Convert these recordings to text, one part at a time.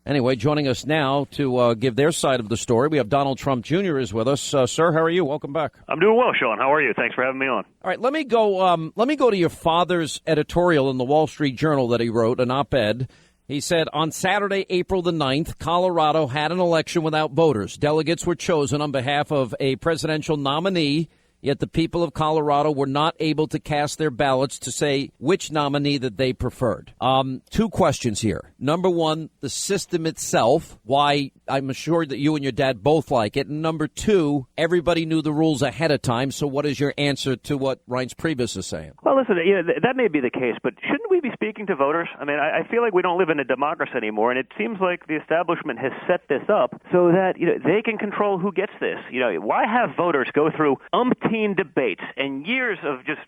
Anyway, joining us now to give their side of the story, we have Donald Trump Jr. is with us. Sir, how are you? Welcome back. I'm doing well, Sean. How are you? Thanks for having me on. All right, let me go to your father's editorial in the Wall Street Journal that he wrote, an op-ed. He said, on Saturday, April the 9th, Colorado had an election without voters. Delegates were chosen on behalf of a presidential nominee, yet the people of Colorado were not able to cast their ballots to say which nominee that they preferred. Two questions here. Number one, the system itself, why I'm sure that you and your dad both like it. And number two, everybody knew the rules ahead of time. So what is your answer to what Reince Priebus is saying? Well, listen, that may be the case, but shouldn't we be speaking to voters? I mean, I feel like we don't live in a democracy anymore, and it seems like the establishment has set this up so that they can control who gets this. Why have voters go through umpteen debates and years of just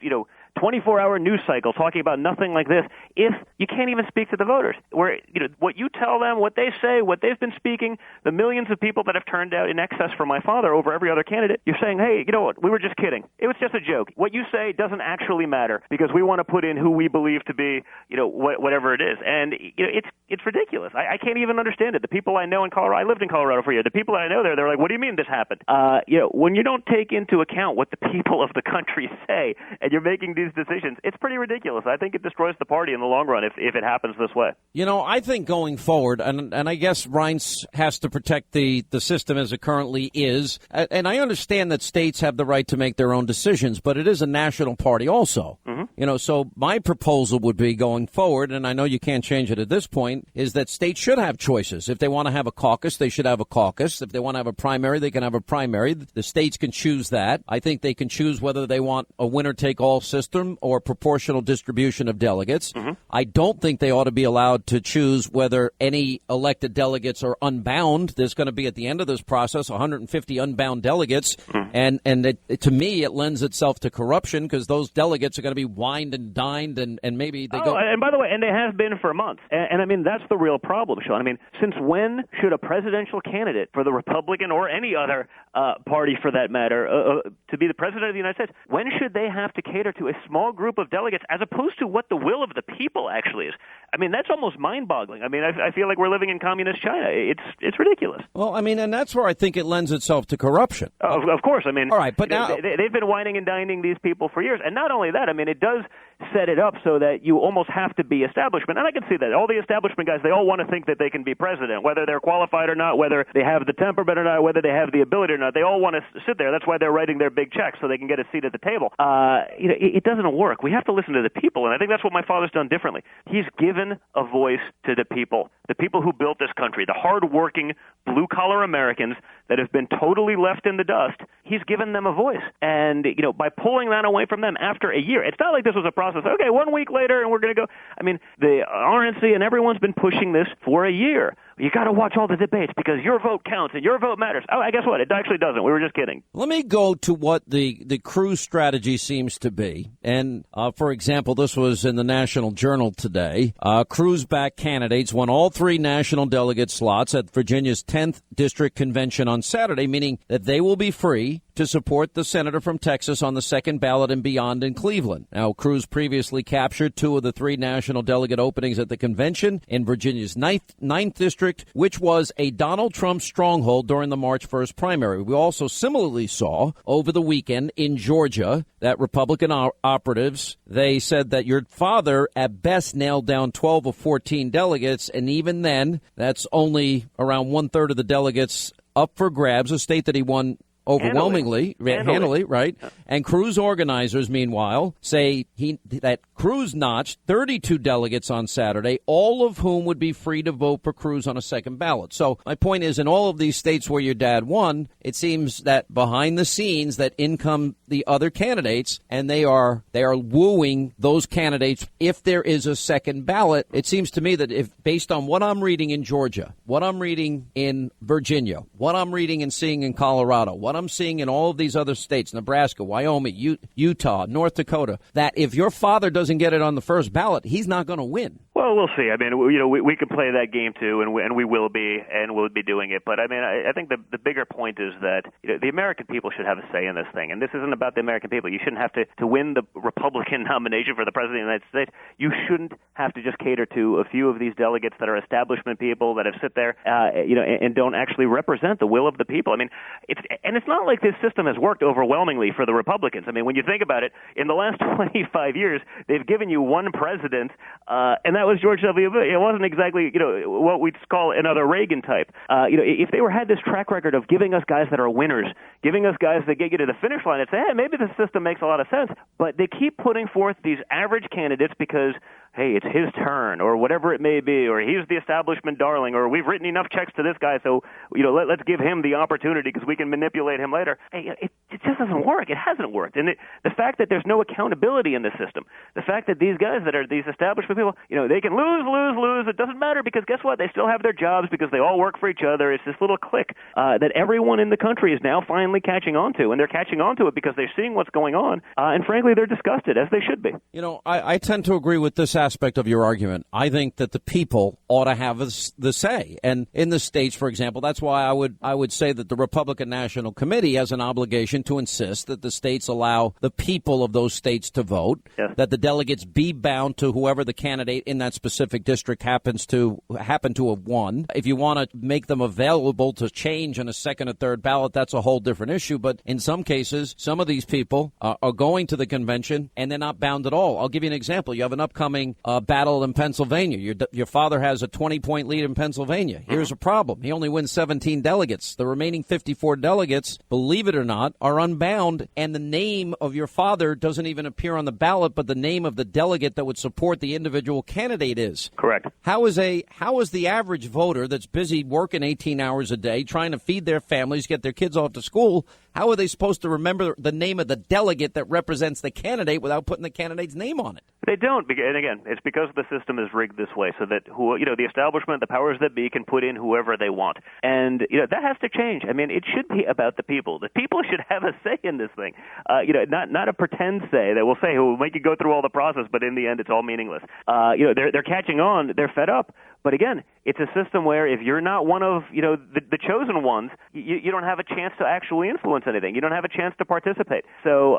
24-hour news cycle talking about nothing like this if you can't even speak to the voters? Where what you tell them, what they say, what they've been speaking, the millions of people that have turned out in excess for my father over every other candidate, you're saying, hey, you know what, we were just kidding. It was just a joke. What you say doesn't actually matter because we want to put in who we believe to be, whatever it is. And it's ridiculous. I can't even understand it. The people I know in Colorado, I lived in Colorado for a year. The people I know there, they're like, what do you mean this happened? When you don't take into account what the people of the country say and you're making these decisions, it's pretty ridiculous. I think it destroys the party in the long run if it happens this way. I think going forward, and I guess Reince has to protect the system as it currently is, and I understand that states have the right to make their own decisions, but it is a national party also. Mm-hmm. So my proposal would be going forward, and I know you can't change it at this point, is that states should have choices. If they want to have a caucus, they should have a caucus. If they want to have a primary, they can have a primary. The states can choose that. I think they can choose whether they want a winner-take-all system or proportional distribution of delegates. Mm-hmm. I don't think they ought to be allowed to choose whether any elected delegates are unbound. There's going to be, at the end of this process, 150 unbound delegates. Mm-hmm. And to me, it lends itself to corruption because those delegates are going to be wined and dined and maybe they go. And by the way, and they have been for months. And I mean, that's the real problem, Sean. I mean, since when should a presidential candidate for the Republican or any other party for that matter to be the president of the United States, when should they have to cater to a small group of delegates as opposed to what the will of the people actually is? I mean, that's almost mind-boggling. I mean, I feel like we're living in communist China. It's ridiculous. Well, I mean, and that's where I think it lends itself to corruption. Of course. I mean, all right, but now they've been whining and dining these people for years. And not only that, I mean, it does set it up so that you almost have to be establishment. And I can see that. All the establishment guys, they all want to think that they can be president, whether they're qualified or not, whether they have the temperament or not, whether they have the ability or not. They all want to sit there. That's why they're writing their big checks so they can get a seat at the table. It doesn't work. We have to listen to the people, and I think that's what my father's done differently. He's given a voice to the people who built this country, the hard-working, blue-collar Americans that have been totally left in the dust. He's given them a voice. And, by pulling that away from them after a year, it's not like this was a process, okay, 1 week later and we're going to go. I mean, the RNC and everyone's been pushing this for a year. You got to watch all the debates because your vote counts and your vote matters. Oh, I guess what? It actually doesn't. We were just kidding. Let me go to what the Cruz strategy seems to be. And, for example, this was in the National Journal today. Cruz-backed candidates won all three national delegate slots at Virginia's 10th District Convention on Saturday, meaning that they will be free to support the senator from Texas on the second ballot and beyond in Cleveland. Now, Cruz previously captured two of the three national delegate openings at the convention in Virginia's ninth district, which was a Donald Trump stronghold during the March 1st primary. We also similarly saw over the weekend in Georgia that Republican operatives, they said that your father at best nailed down 12 of 14 delegates, and even then, that's only around one-third of the delegates up for grabs, a state that he won overwhelmingly, handily, right? Yeah. And Cruz organizers, meanwhile, say that Cruz notched 32 delegates on Saturday, all of whom would be free to vote for Cruz on a second ballot. So my point is, in all of these states where your dad won, it seems that behind the scenes that in come the other candidates, and they are wooing those candidates if there is a second ballot. It seems to me that if based on what I'm reading in Georgia, what I'm reading in Virginia, what I'm reading and seeing in Colorado, what I'm seeing in all of these other states, Nebraska, Wyoming, Utah, North Dakota, that if your father doesn't get it on the first ballot, he's not going to win. Well, we'll see. I mean, we can play that game too, and we will be, and we'll be doing it. But I mean, I think the bigger point is that the American people should have a say in this thing, and this isn't about the American people. You shouldn't have to win the Republican nomination for the president of the United States. You shouldn't have to just cater to a few of these delegates that are establishment people that have sit there, and don't actually represent the will of the people. I mean, it's not like this system has worked overwhelmingly for the Republicans. I mean, when you think about it, in the last 25 years, they've given you one president, and that was George W. Bush. It wasn't exactly, what we'd call another Reagan type. If they had this track record of giving us guys that are winners, giving us guys that get you to the finish line, I'd say, hey, maybe the system makes a lot of sense. But they keep putting forth these average candidates because, hey, it's his turn, or whatever it may be, or he's the establishment darling, or we've written enough checks to this guy, so let's give him the opportunity because we can manipulate him later. Hey, it just doesn't work. It hasn't worked, and the fact that there's no accountability in the system, the fact that these guys that are these establishment people, they can lose. It doesn't matter because guess what? They still have their jobs because they all work for each other. It's this little clique that everyone in the country is now finally catching on to, and they're catching on to it because they're seeing what's going on, and frankly, they're disgusted, as they should be. I tend to agree with this aspect of your argument. I think that the people ought to have the say, and in the states, for example, that's why I would say that the Republican National Committee has an obligation to insist that the states allow the people of those states to vote, yes, that the delegates be bound to whoever the candidate in that specific district happen to have won. If you want to make them available to change on a second or third ballot, that's a whole different issue. But in some cases, some of these people are going to the convention and they're not bound at all. I'll give you an example. You have an upcoming battle in Pennsylvania. Your father has a 20-point lead in Pennsylvania. Here's a problem. He only wins 17 delegates. The remaining 54 delegates, believe it or not, are unbound, and the name of your father doesn't even appear on the ballot, but the name of the delegate that would support the individual candidate is. Correct. How is the average voter that's busy working 18 hours a day, trying to feed their families, get their kids off to school, how are they supposed to remember the name of the delegate that represents the candidate without putting the candidate's name on it? They don't, and again, it's because the system is rigged this way, so that the establishment, the powers that be, can put in whoever they want, and that has to change. I mean, it should be about the people. The people should have a say in this thing. Not a pretend say that will say we'll make you go through all the process, but in the end, it's all meaningless. They're catching on. They're fed up. But again, it's a system where if you're not one of the chosen ones, you don't have a chance to actually influence anything. You don't have a chance to participate. So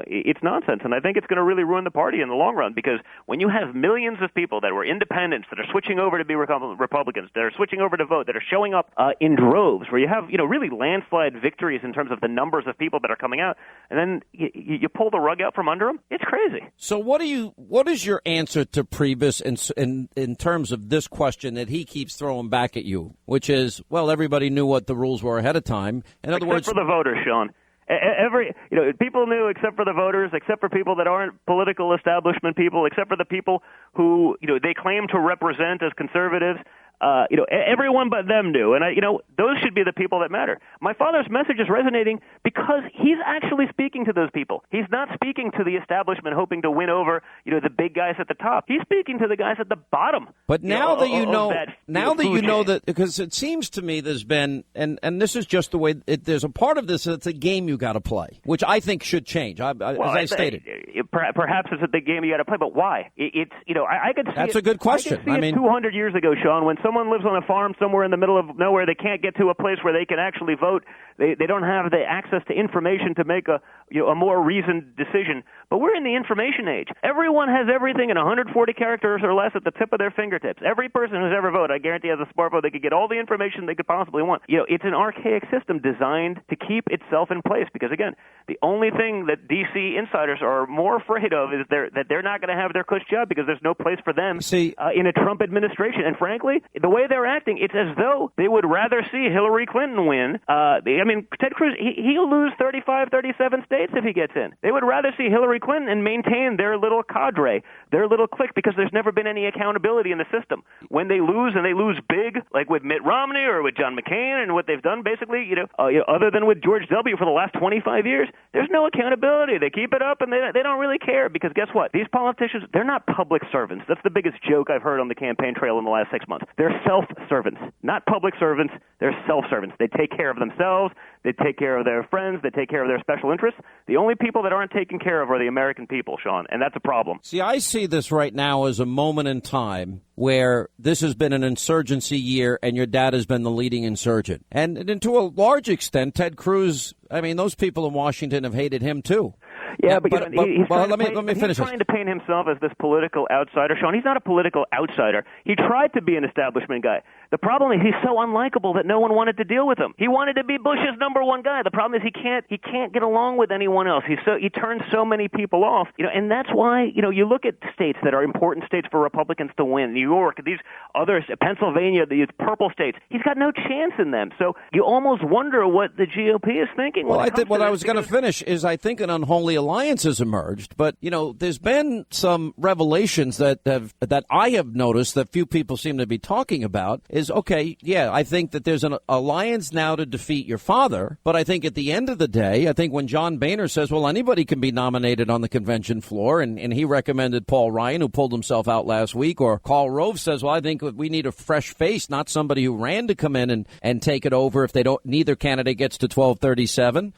it's nonsense, and I think it's going to really ruin the party in the long run, because when you have millions of people that were independents that are switching over to be Republicans, that are switching over to vote, that are showing up in droves, where you have really landslide victories in terms of the numbers of people that are coming out, and then you pull the rug out from under them, it's crazy. So what is your answer to Priebus in terms of this question that he keeps throwing back at you, which is, well, everybody knew what the rules were ahead of time. In other words, for the voters, Sean. People knew, except for the voters, except for people that aren't political establishment people, except for the people who they claim to represent as conservatives. Everyone but them knew, and those should be the people that matter. My father's message is resonating because he's actually speaking to those people. He's not speaking to the establishment hoping to win over the big guys at the top. He's speaking to the guys at the bottom. But now that because it seems to me there's been, and this is just the way there's a part of this that's a game you got to play, which I think should change. As I stated, perhaps it's the game you got to play, but why? I could see that's a good question. I mean, 200 years ago, Sean, when someone lives on a farm somewhere in the middle of nowhere, they can't get to a place where they can actually vote. They don't have the access to information to make a more reasoned decision. But we're in the information age. Everyone has everything in 140 characters or less at the tip of their fingertips. Every person who's ever voted, I guarantee, has a smartphone. They could get all the information they could possibly want. It's an archaic system designed to keep itself in place because, again, the only thing that D.C. insiders are more afraid of is that they're not going to have their cush job because there's no place for them in a Trump administration. And frankly, the way they're acting, it's as though they would rather see Hillary Clinton win. Ted Cruz, he'll lose 35, 37 states if he gets in. They would rather see Hillary Clinton and maintain their little cadre, their little clique, because there's never been any accountability in the system. When they lose, and they lose big, like with Mitt Romney or with John McCain and what they've done, basically, other than with George W. for the last 25 years, there's no accountability. They keep it up, and they don't really care, because guess what? These politicians, they're not public servants. That's the biggest joke I've heard on the campaign trail in the last 6 months. They're They're self-servants, not public servants. They're self-servants. They take care of themselves. They take care of their friends. They take care of their special interests. The only people that aren't taken care of are the American people, Sean, and that's a problem. See, I see this right now as a moment in time where this has been an insurgency year and your dad has been the leading insurgent. And to a large extent, Ted Cruz, I mean, those people in Washington have hated him, too. Yeah, but let me finish. He's trying to paint himself as this political outsider, Sean. He's not a political outsider. He tried to be an establishment guy. The problem is he's so unlikable that no one wanted to deal with him. He wanted to be Bush's number one guy. The problem is he can't get along with anyone else. He turns so many people off, and that's why you look at states that are important states for Republicans to win. New York, these others, Pennsylvania, these purple states. He's got no chance in them. So you almost wonder what the GOP is thinking. Well, I was going to finish is I think an unholy alliance has emerged, but there's been some revelations that I have noticed that few people seem to be talking about. Is okay, yeah, I think that there's an alliance now to defeat your father, but I think at the end of the day, I think when John Boehner says, well, anybody can be nominated on the convention floor, and he recommended Paul Ryan, who pulled himself out last week, or Karl Rove says, well, I think we need a fresh face, not somebody who ran to come in and take it over if neither candidate gets to 1237.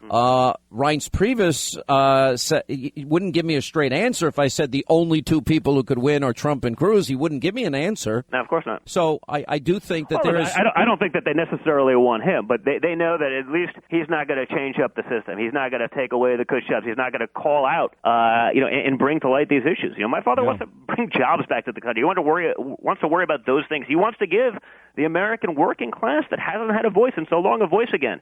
Reince Priebus he wouldn't give me a straight answer if I said the only two people who could win are Trump and Cruz. He wouldn't give me an answer. No, of course not. So I do think that there is. I don't think that they necessarily want him, but they know that at least he's not going to change up the system. He's not going to take away the cush jobs. He's not going to call out, and bring to light these issues. My father wants to bring jobs back to the country. He wants to worry about those things. He wants to give the American working class that hasn't had a voice in so long a voice again.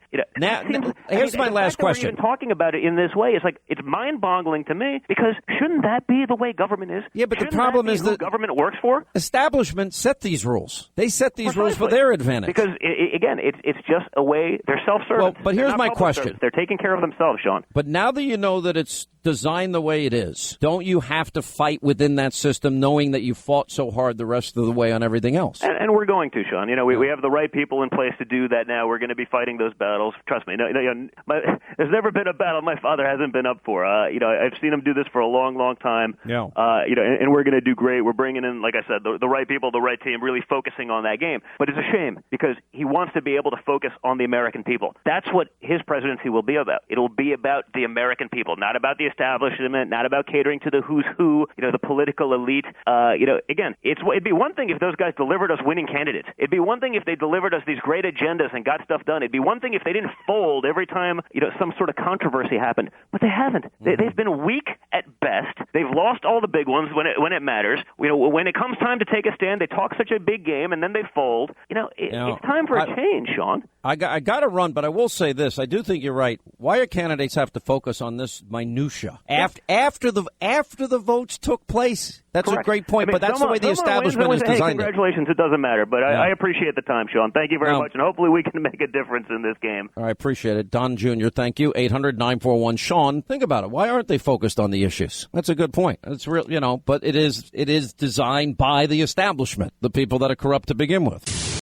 Here's my last question. We're even talking about it in this way. It's mind-boggling to me because shouldn't that be the way government is? Yeah, but the problem is that government works for establishment set these rules. They set these rules for their advantage. Because again, it's just a way they're self-servant. Well, but here's my question: servants. They're taking care of themselves, Sean. But now that you know that it's designed the way it is, don't you have to fight within that system, knowing that you fought so hard the rest of the way on everything else? And we're going to, Sean. We have the right people in place to do that now. We're going to be fighting those battles. Trust me. There's never been a battle my father hasn't been up for. I've seen him do this for a long, long time. Yeah. And we're going to do great. We're bringing in, like I said, the right people, the right team, really focusing on that game. But it's a shame because he wants to be able to focus on the American people. That's what his presidency will be about. It'll be about the American people, not about the establishment, not about catering to the who's who, the political elite. Again, it'd be one thing if those guys delivered us winning candidates. It'd be one thing if they delivered us these great agendas and got stuff done. It'd be one thing if they didn't fold every time, some sort of controversy happened. But they haven't. They've been weak at best. They've lost all the big ones when it matters. When it comes time to take a stand, they talk such a big game and then they fold. It's time for a change, Sean. I got to run, but I will say this. I do think you're right. Why do candidates have to focus on this minutia after the votes took place? That's Correct. a great point, but that's the way the establishment is designed. Congratulations, it doesn't matter, but I appreciate the time, Sean. Thank you very much, and hopefully we can make a difference in this game. I appreciate it. Don Jr., thank you. 800-941-SEAN. Think about it. Why aren't they focused on the issues? That's a good point. It's real, but it is designed by the establishment, the people that are corrupt to begin with.